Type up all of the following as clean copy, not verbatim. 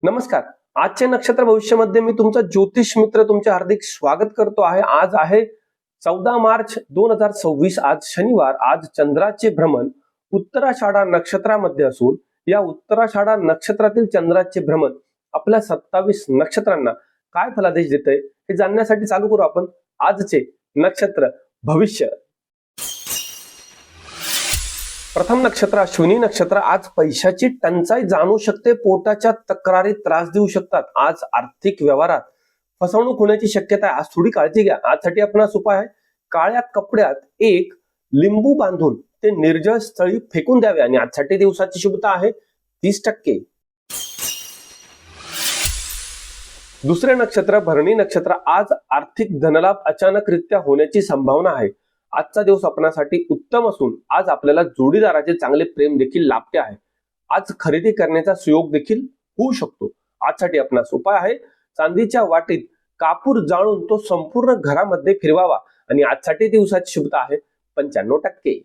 नमस्कार. आजचे नक्षत्र भविष्यामध्ये मी तुमचा ज्योतिष मित्र तुमचे हार्दिक स्वागत करतो आहे. आज आहे 14 मार्च 2026. आज शनिवार. आज चंद्राचे भ्रमण उत्तराषाढा नक्षत्रामध्ये असून या उत्तराषाढा नक्षत्रातील चंद्राचे भ्रमण आपल्या 27 नक्षत्रांना काय फलादेश देते हे जाणण्यासाठी चालू करू आपण आजचे नक्षत्र भविष्य. प्रथम नक्षत्र अश्विनी नक्षत्र. आज पैशाची टंचाई जाणू शकते, पोटाच्या तक्रारी त्रास देऊ शकतात. आज आर्थिक व्यवहारात फसवणूक होण्याची शक्यता आहे. आज थोडी काळजी घ्या. आजसाठी आपणास उपाय आहे, काळ्या कपड्यात एक लिंबू बांधून ते निर्जळ स्थळी फेकून द्यावे आणि आजसाठी दिवसाची शुभता आहे 30%. दुसरे नक्षत्र भरणी नक्षत्र. आज आर्थिक धनलाभ अचानकरित्या होण्याची संभावना आहे. आजचा दिवस आपणासाठी उत्तम असून आज आपल्याला जोडीदाराचे चांगले प्रेम देखील लाभते आहे. आज खरेदी करण्याचा सुयोग देखील होऊ शकतो. आजसाठी आपणास उपाय आहे, चांदीच्या वाटीत कापूर जाळून तो संपूर्ण घरामध्ये फिरवावा आणि आजसाठी दिवसाची शुभता आहे 95%.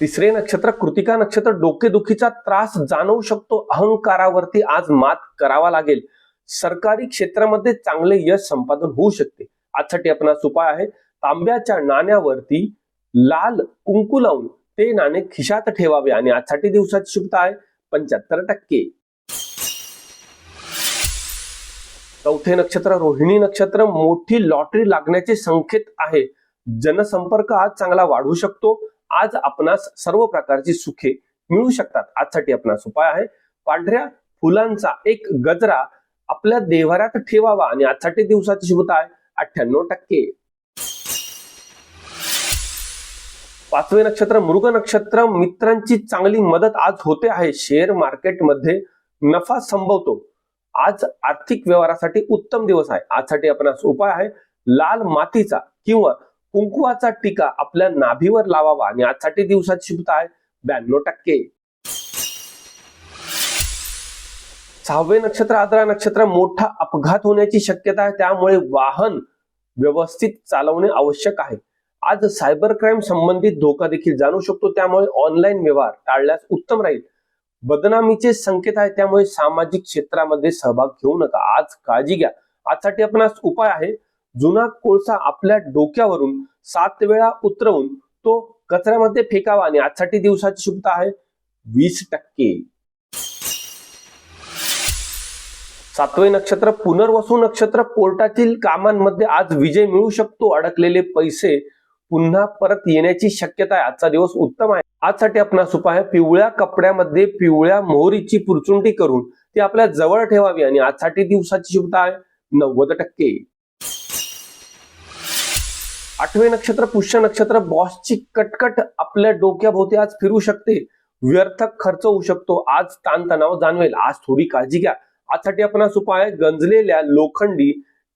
तिसरे नक्षत्र कृतिका नक्षत्र. डोकेदुखीचा त्रास जाणवू शकतो. अहंकारावरती आज मात करावा लागेल. सरकारी क्षेत्रामध्ये चांगले यश संपादन होऊ शकते. आजसाठी आपणास उपाय आहे, तांब्याच्या नाण्यावरती लाल कुंकू लावून ते नाणे खिशात ठेवावे आणि आजसाठी दिवसाची शुभता आहे 75%. चौथे नक्षत्र रोहिणी नक्षत्र. मोठी लॉटरी लागण्याचे संकेत आहे. जनसंपर्क आज चांगला वाढू शकतो. आज आपणास सर्व प्रकारची सुखे मिळू शकतात. आजसाठी आपणास उपाय आहे, पांढऱ्या फुलांचा एक गजरा आपल्या देव्हाऱ्यात ठेवावा आणि आजसाठी दिवसाची शुभता आहे 98%. पाचवे नक्षत्र मृग नक्षत्र. मित्रांची चांगली मदत आज होते आहे. शेअर मार्केटमध्ये नफा संभवतो. आज आर्थिक व्यवहारासाठी उत्तम दिवस आहे. आजसाठी आपणास उपाय आहे, लाल मातीचा किंवा कुंकुवाचा टीका आपल्या नाभीवर लावावा आणि आजसाठी दिवसाची शुभता आहे 92%. सहावे नक्षत्र आद्रा नक्षत्र. मोठा अपघात होण्याची शक्यता आहे, त्यामुळे वाहन व्यवस्थित चालवणे आवश्यक आहे. आज सायबर क्राईम संबंधित धोका देखील जाणू शकतो, त्यामुळे ऑनलाईन व्यवहार टाळल्यास उत्तम राहील. बदनामीचे संकेत आहे, त्यामुळे सामाजिक क्षेत्रामध्ये सहभाग घेऊ नका. आज काळजी घ्या. आजसाठी आपणास उपाय आहे, जुना कोळसा आपल्या डोक्यावरून 7 वेळा उतरवून तो कचऱ्यामध्ये फेकावा आणि आजसाठी दिवसाची शुभता आहे 20%. सातवे नक्षत्र पुनर्वसू नक्षत्र. कोर्टातील कामांमध्ये आज विजय मिळू शकतो. अडकलेले पैसे पुन्हा परत येण्याची शक्यता आहे. आजचा दिवस उत्तम आहे. आजसाठी आपणास उपाय आहे, पिवळ्या कपड्यामध्ये पिवळ्या मोहरीची पुरचुंडी करून ती आपल्या जवळ ठेवावी आणि आजसाठी दिवसाची शुभता आहे 90%. आठवे नक्षत्र पुष्य नक्षत्र. बॉसची कटकट आपल्या डोक्याभोवती आज फिरू शकते. व्यर्थ खर्च होऊ शकतो. आज ताणतणाव जाणवेल. आज थोडी काळजी घ्या. आजसाठी आपणास उपाय आहे, गंजलेल्या लोखंडी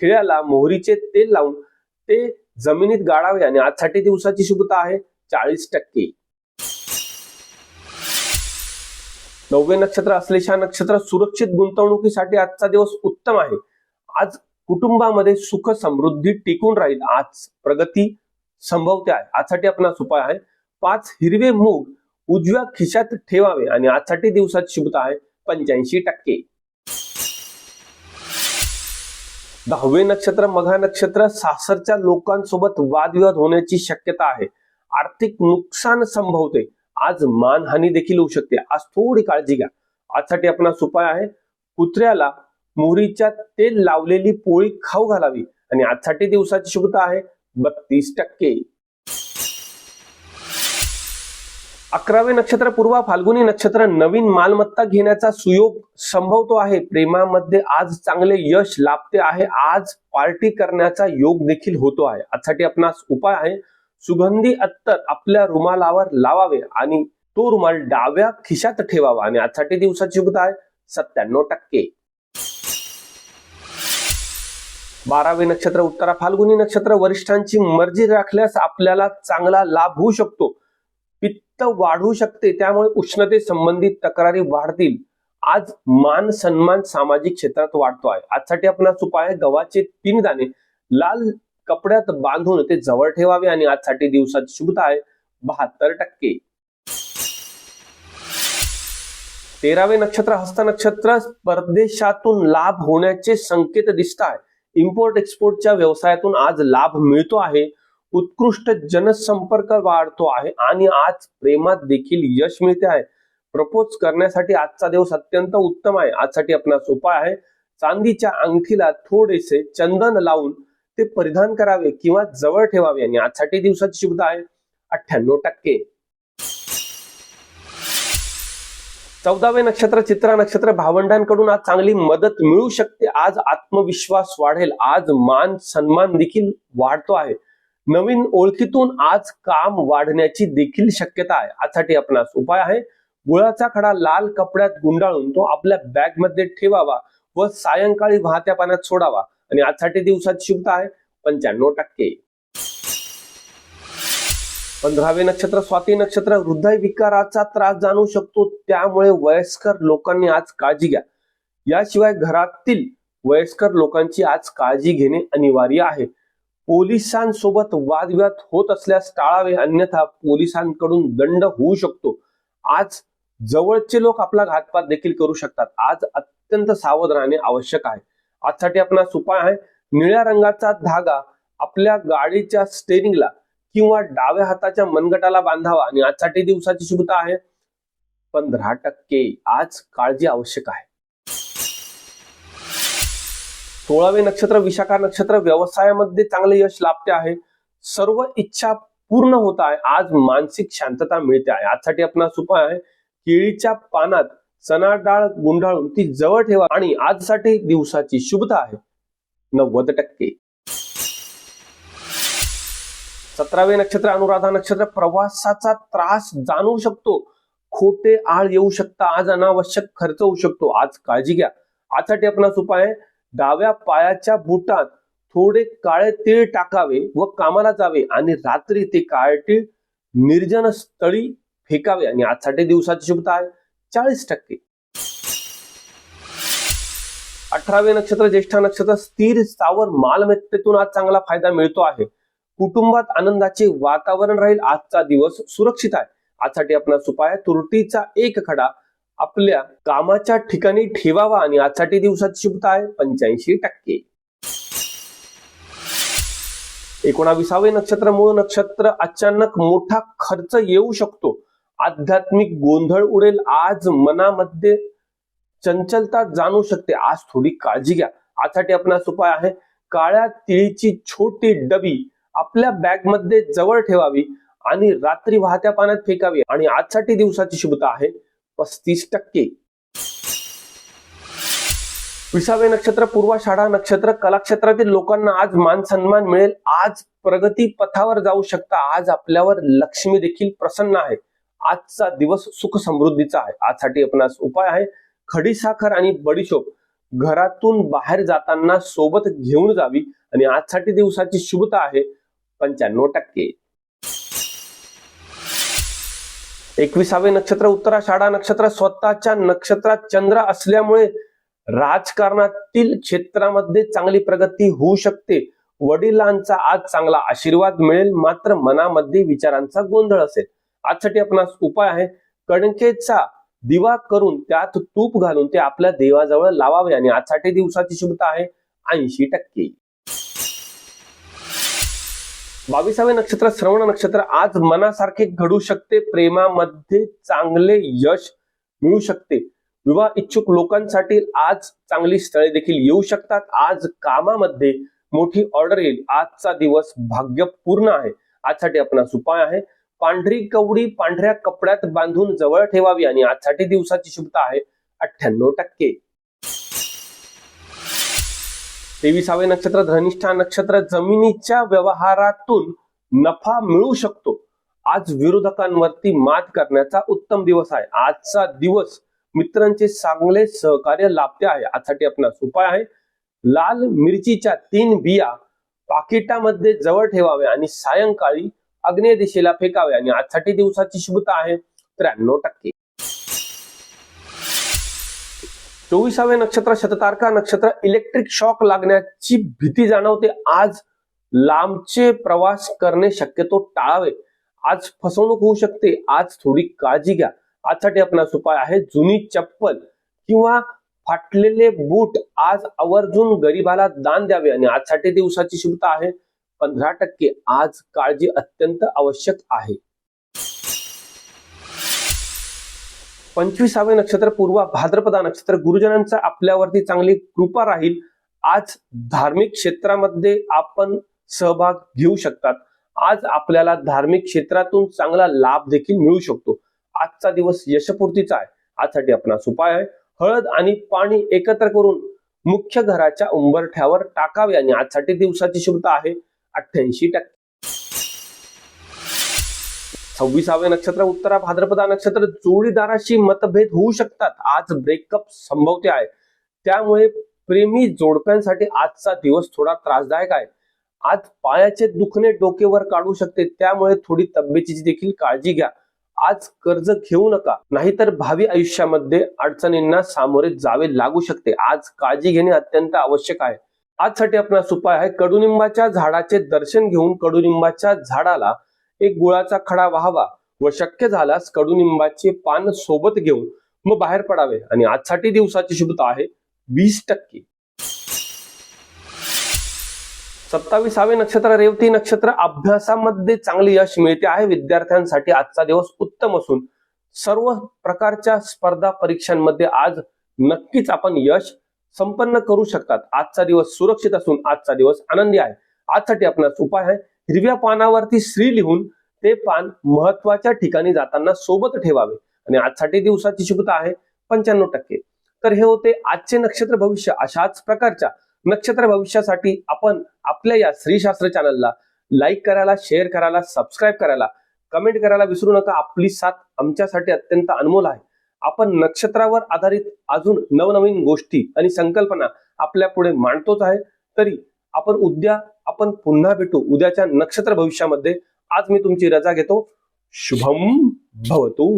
खिळ्याला मोहरीचे तेल लावून ते जमिनीत गाडावे आणि आजसाठी दिवसाची शुभता आहे 40%. नववे नक्षत्र अश्लेषा नक्षत्र. सुरक्षित गुंतवणुकीसाठी आजचा दिवस उत्तम आहे. आज कुटुंबामध्ये सुख समृद्धी टिकून राहील. आज प्रगती संभवते आहे. आजसाठी आपणास उपाय आहे, 5 हिरवे मूग उजव्या खिशात ठेवावे आणि आजसाठी दिवसाची शुभता आहे 85%. 10वे नक्षत्र मघा नक्षत्र. सासरच्या लोकांसोबत वादविवाद होण्याची शक्यता आहे. आर्थिक नुकसान संभवते. आज मानहानी देखील होऊ शकते. आज थोडी काळजी घ्या. आजसाठी आपणास उपाय आहे, कुत्र्याला मोहरीच्या तेल लावलेली पोळी खाऊ घालावी आणि आजसाठी दिवसाची शुभता आहे 32%. 11वे नक्षत्र पूर्वा फाल्गुनी नक्षत्र. नवीन मालमत्ता घेण्याचा सुयोग संभवतो आहे. प्रेमामध्ये आज चांगले यश लाभते आहे. आज पार्टी करण्याचा योग देखील होतो आहे. आजसाठी आपणास उपाय आहे, सुगंधी अत्तर आपल्या रुमालावर लावावे आणि तो रुमाल डाव्या खिशात ठेवावा आणि आजसाठी दिवसाची शुभता आहे 97%. 12वे नक्षत्र उत्तरा फाल्गुनी नक्षत्र. वरिष्ठांची मर्जी राखल्यास आपल्याला चांगला लाभ होऊ शकतो. पित्त वाढू शकते, त्यामुळे उष्णते संबंधित तक्रारी वाढतील. आज मान सन्मान सामाजिक क्षेत्रात वाढतो आहे. आजसाठी आपणास उपाय आहे, गव्हाचे 3 दाणे लाल कपड्यात बांधून ते जवळ ठेवावे आणि आजसाठी दिवसाची शुभता आहे 72%. 13वे नक्षत्र हस्त नक्षत्र, परदेशातून लाभ होण्याचे संकेत दिसत आहे. इम्पोर्ट एक्सपोर्टच्या व्यवसायातून आज लाभ मिळतो आहे. उत्कृष्ट जनसंपर्क वाढतो आहे आणि आज प्रेमात देखील यश मिळते आहे. प्रपोज करण्यासाठी आजचा दिवस अत्यंत उत्तम आहे. आजसाठी आपणास उपाय आहे, चांदीच्या अंगठीला थोडेसे चंदन लावून ते परिधान करावे किंवा जवळ ठेवावे आणि आजसाठी दिवसाची शुभता आहे 98%. 14वे नक्षत्र चित्रा नक्षत्र, भावंडांकडून आज चांगली मदत मिळू शकते. आज आत्मविश्वास वाढेल. आज मान सन्मान देखील वाढतो आहे. नवीन ओळखीतून आज काम वाढण्याची देखील शक्यता आहे. आजसाठी आपणास उपाय आहे, गुळाचा खडा लाल कपड्यात गुंडाळून तो आपल्या बॅग मध्ये ठेवावा व सायंकाळी वाहत्या पाण्यात सोडावा आणि आजसाठी दिवसाची शुभता आहे 95%. 15वे नक्षत्र स्वाती नक्षत्र, हृदय विकाराचा त्रास जाणवू शकतो, त्यामुळे वयस्कर लोकांनी आज काळजी घ्या. याशिवाय घरातील वयस्कर लोकांची आज काळजी घेणे अनिवार्य आहे. पोलिसांसोबत वादविवाद होत असल्यास टाळावे, अन्यथा पोलिसांकडून दंड होऊ शकतो. आज जवळचे लोक आपला घातपात देखील करू शकतात. आज अत्यंत सावध राहणे आवश्यक आहे. आजसाठी आपणास उपाय आहे, निळ्या रंगाचा धागा आपल्या गाडीच्या स्टेरिंगला किंवा डाव्या हाताच्या मनगटाला बांधावा आणि आजसाठी दिवसाची शुभता आहे 15%. आज काळजी आवश्यक आहे. 16वे नक्षत्र विशाखा नक्षत्र, व्यवसायामध्ये चांगले यश लाभते आहे. सर्व इच्छा पूर्ण होत आहे. आज मानसिक शांतता मिळते आहे. आजसाठी आपणास उपाय आहे, केळीच्या पानात चणा डाळ गुंडाळून ती जवळ ठेवा आणि आजसाठी दिवसाची शुभता आहे 90%. 17वे नक्षत्र अनुराधा नक्षत्र, प्रवासाचा त्रास जाणवू शकतो. खोटे आळ येऊ शकता. आज अनावश्यक खर्च होऊ शकतो. आज काळजी घ्या. आजसाठी आपणास उपाय आहे, डाव्या पायाच्या बुटात थोडे काळे तीळ टाकावे व कामाला जावे आणि रात्री ते काळे तीळ निर्जन स्थळी फेकावे आणि आजसाठी दिवसाची शुभता आहे 40%. 18वे नक्षत्र ज्येष्ठा नक्षत्र, स्थिर स्थावर मालमत्तेतून आज चांगला फायदा मिळतो आहे. कुटुंबात आनंदाचे वातावरण राहील. आजचा दिवस सुरक्षित आहे. आजसाठी आपणास उपाय आहे, तुरटीचा एक खडा आपल्या कामाच्या ठिकाणी ठेवावा आणि आजसाठी दिवसाची शुभता आहे 85%. 19वे नक्षत्र मूळ नक्षत्र, अचानक मोठा खर्च येऊ शकतो. आध्यात्मिक गोंधळ उडेल. आज मनामध्ये चंचलता जाणवू शकते. आज थोडी काळजी घ्या. आजसाठी आपणास उपाय आहे, काळ्या तिळीची छोटी डबी आपल्या बॅग मध्ये जवळ ठेवावी आणि रात्री वाहत्या पाण्यात फेकावी आणि आजसाठी दिवसाची शुभता आहे 35%. 20वे नक्षत्र पूर्वाषाढा नक्षत्र, कलाक्षेत्रातील लोकांना आज मान सन्मान मिळेल. आज प्रगती पथावर जाऊ शकता. आज आपल्यावर लक्ष्मी देखील प्रसन्न आहे. आजचा दिवस सुख समृद्धीचा आहे. आजसाठी आपणास उपाय आहे, खडीसाखर आणि बडीशोप घरातून बाहेर जाताना सोबत घेऊन जावी आणि आजसाठी दिवसाची शुभता आहे 95%. 21वे नक्षत्र उत्तराषाढा नक्षत्र, स्वतःच्या नक्षत्रात चंद्र असल्यामुळे राजकारणातील क्षेत्रामध्ये चांगली प्रगती होऊ शकते. वडिलांचा आज चांगला आशीर्वाद मिळेल, मात्र मनामध्ये विचारांचा गोंधळ असेल. आजसाठी आपणास उपाय आहे, कणकेचा दिवा करून त्यात तूप घालून ते आपल्या देवाजवळ लावावे आणि आजसाठी दिवसाची शुभता आहे 80%. 22वे नक्षत्र श्रवण नक्षत्र, आज मनासारखे घडू शकते. प्रेमामध्ये चांगले यश मिळू शकते. विवाह इच्छुक लोकांसाठी आज चांगली स्थळे देखील येऊ शकतात. आज कामामध्ये मोठी ऑर्डर येईल. आजचा दिवस भाग्यपूर्ण आहे. आजसाठी आपणास उपाय आहे, पांढरी कवडी पांढऱ्या कपड्यात बांधून जवळ ठेवावी आणि आजसाठी दिवसाची शुभता आहे 98%. 23वे नक्षत्र धनिष्ठा नक्षत्र, जमिनीच्या व्यवहारातून नफा मिळू शकतो. आज विरोधकांवरती मात करण्याचा उत्तम दिवस आहे. आजचा दिवस मित्रांचे चांगले सहकार्य लाभते आहे. आजसाठी आपणास उपाय आहे, लाल मिरचीच्या 3 बिया पाकिटामध्ये जवळ ठेवावे आणि सायंकाळी आग्नेय दिशेला फेकावे आणि आजसाठी दिवसाची शुभता आहे 93%. 24वे नक्षत्र शततारका नक्षत्र, इलेक्ट्रिक शॉक लागण्याची भीती जाणवते. आज लांबचे प्रवास करणे शक्यतो टाळावे. आज फसवणूक होऊ शकते, आज थोडी काळजी घ्या. आजसाठी आपणास उपाय आहे, जुनी चप्पल किंवा फाटलेले बूट आज आवर्जून गरिबाला दान द्यावे. आणि आजसाठी दिवसाची शुभता आहे 15%. आज काळजी अत्यंत आवश्यक आहे. 25वे नक्षत्र पूर्वा भाद्रपदा नक्षत्र. गुरुजनांचा आपल्यावरती चांगली कृपा राहील. आज धार्मिक क्षेत्रामध्ये आपण सहभाग घेऊ शकतात. आज आपल्याला धार्मिक क्षेत्रातून चांगला लाभ देखील मिळू शकतो. आजचा दिवस यशपूर्तीचा आहे. आजसाठी आपणास उपाय आहे, हळद आणि पाणी एकत्र करून मुख्य घराच्या उंबरठ्यावर टाकावे. आणि आजसाठी दिवसाची शुभता आहे 88%. 26वे नक्षत्र उत्तरा भाद्रपदा नक्षत्र. जोडीदाराशी मतभेद होऊ शकतात. आज ब्रेकअप संभवते आहे, त्यामुळे प्रेमी जोडप्यांसाठी आजचा दिवस थोडा त्रासदायक आहे. आज पायाचे दुखणे डोकेवर काढू शकते, त्यामुळे थोडी तब्येतीची देखील काळजी घ्या. आज कर्ज घेऊ नका, नाहीतर भावी आयुष्यामध्ये अडचणींना सामोरे जावे लागू शकते. आज काळजी घेणे अत्यंत आवश्यक आहे. आजसाठी आपणास उपाय आहे, कडुनिंबाच्या झाडाचे दर्शन घेऊन कडुनिंबाच्या झाडाला एक गुळाचा खडा व्हावा व शक्य झाल्यास कडुनिंबाचे पान सोबत घेऊन मग बाहेर पडावे. आणि आजसाठी दिवसाची शुभता आहे 20%. 27वे नक्षत्र रेवती नक्षत्र. अभ्यासामध्ये चांगले यश मिळते आहे. विद्यार्थ्यांसाठी आजचा दिवस उत्तम असून सर्व प्रकारच्या स्पर्धा परीक्षांमध्ये आज नक्कीच आपण यश संपन्न करू शकतात. आजचा दिवस सुरक्षित असून आजचा दिवस आनंदी आहे. आजसाठी आपणास उपाय आहे, हिरव्या पानावरती श्री लिहून ते पान महत्वाच्या ठिकाणी जाताना सोबत ठेवावे. आणि आजसाठी दिवसाची शुभता आहे 95%. तर हे होते आजचे नक्षत्र भविष्य. अशाच प्रकारच्या नक्षत्र भविष्यासाठी आपण आपल्या या श्रीशास्त्र चॅनलला लाईक करायला, शेअर करायला, सबस्क्राईब करायला, कमेंट करायला विसरू नका. आपली साथ आमच्यासाठी अत्यंत अनमोल आहे. आपण नक्षत्रावर आधारित अजून नवनवीन गोष्टी आणि संकल्पना आपल्या पुढे मांडतोच आहे. तरी आपण पुन्हा भेटू उद्याच्या नक्षत्र भविष्यामध्ये. आज मी तुमची रजा घेतो. शुभम भवतु.